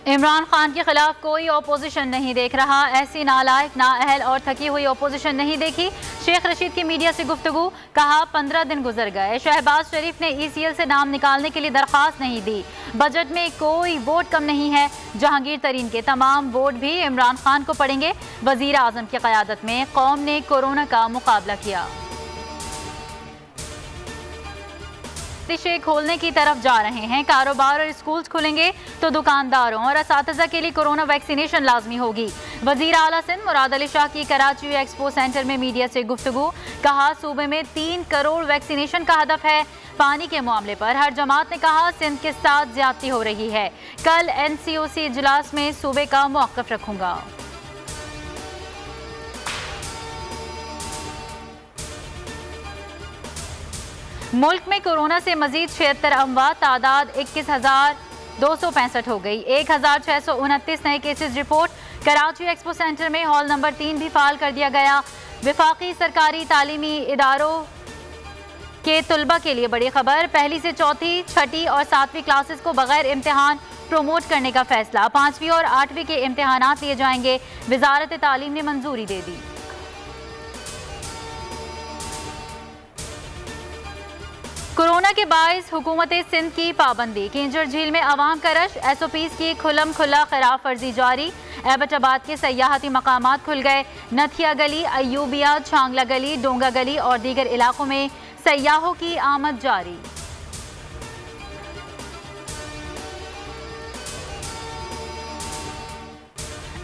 इमरान खान के खिलाफ कोई अपोजिशन नहीं देख रहा। ऐसी नालायक, नाअहल और थकी हुई अपोजिशन नहीं देखी। शेख रशीद की मीडिया से गुफ्तगू, कहा 15 दिन गुजर गए, शहबाज शरीफ ने ECL से नाम निकालने के लिए दरख्वास्त नहीं दी। बजट में कोई वोट कम नहीं है। जहांगीर तरीन के तमाम वोट भी इमरान खान को पड़ेंगे। वजीर आजम की क़यादत में कौम ने कोरोना का मुकाबला किया। खोलने की तरफ जा रहे हैं। कारोबार और स्कूल्स खुलेंगे तो दुकानदारों और असातिज़ा के लिए कोरोना वैक्सीनेशन लाजमी होगी। वजीर आला सिंध मुराद अली शाह की कराची एक्सपो सेंटर में मीडिया से गुफ्तगू, कहा सूबे में 3 करोड़ वैक्सीनेशन का हदफ है। पानी के मामले पर हर जमात ने कहा सिंध के साथ ज्यादती हो रही है। कल NCOC इजलास में सूबे का मौक़िफ़ रखूंगा। मुल्क में कोरोना से मजीद 76 अमवात, तादाद 21,265 हो गई। 1,629 नए cases report. Karachi expo centre में हॉल नंबर 3 भी फाल कर दिया गया। विफाकी सरकारी तालीमी इदारों के तुलबा के लिए बड़ी खबर, पहली से चौथी, छठी और 7वीं क्लासेस को बगैर इम्तिहान प्रमोट करने का फैसला। 5वीं और 8वीं के इम्तिहानात लिए जाएंगे। वजारत तालीम ने मंजूरी दे दी। कोरोना के बायस हुकूमत सिंध की पाबंदी, किंजर झील में अवाम का रश। SOPs की खुलम खुला खिलाफ वर्जी जारी। एबटाबाद के सयाहती मकामात खुल गए। नथिया गली, अयूबिया, छांगला गली, डोंगा गली और दीगर इलाकों में सयाहों की आमद जारी।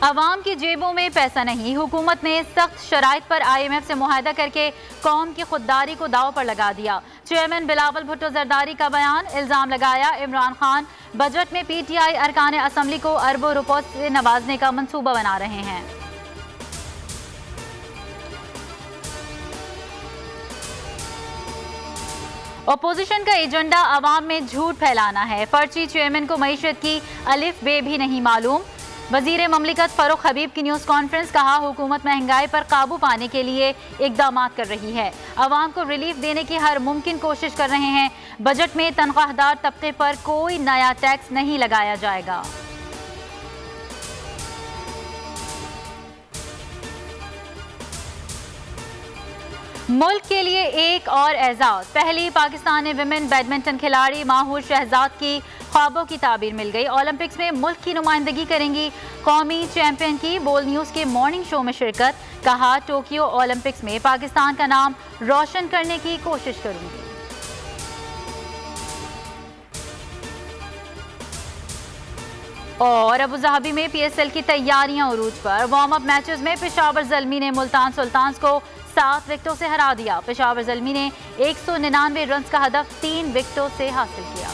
अवाम की जेबों में पैसा नहीं, हुकूमत ने सख्त शराइत पर IMF से मुआहदा करके कौम की खुददारी को दाव पर लगा दिया। चेयरमैन बिलावल भुट्टो जरदारी का बयान, इल्जाम लगाया इमरान खान बजट में PTI अरकान असम्बली को अरबों रुपयों से नवाजने का मंसूबा बना रहे हैं। अपोजिशन का एजेंडा अवाम में झूठ फैलाना है। पर्ची चेयरमैन को मईशत की अलिफ बे भी नहीं मालूम। वजीर ममलिकत फारूक हबीब की न्यूज़ कॉन्फ्रेंस, कहा हुकूमत महंगाई पर काबू पाने के लिए इकदाम कर रही है। अवाम को रिलीफ देने की हर मुमकिन कोशिश कर रहे हैं। बजट में तनख्वाहदार तबके पर कोई नया टैक्स नहीं लगाया जाएगा। मुल्क के लिए एक और एजाज, पहली पाकिस्तानी विमेन बैडमिंटन खिलाड़ी माहूर शहजाद की ख्वाबों की ताबीर मिल गई। ओलंपिक्स में मुल्क की नुमाइंदगी करेंगी। कौमी चैंपियन की बोल न्यूज़ के मॉर्निंग शो में शिरकत, कहा टोक्यो ओलंपिक्स में पाकिस्तान का नाम रोशन करने की कोशिश करूंगी। और अबुधाबी में PSL की तैयारियां उरूज पर। वार्म अप मैचेस में पेशावर ज़ल्मी ने मुल्तान सुल्तान्स को 7 विकेटों से हरा दिया। पेशावर ज़ल्मी ने 199 रन का हदफ 3 विकेटों से हासिल किया।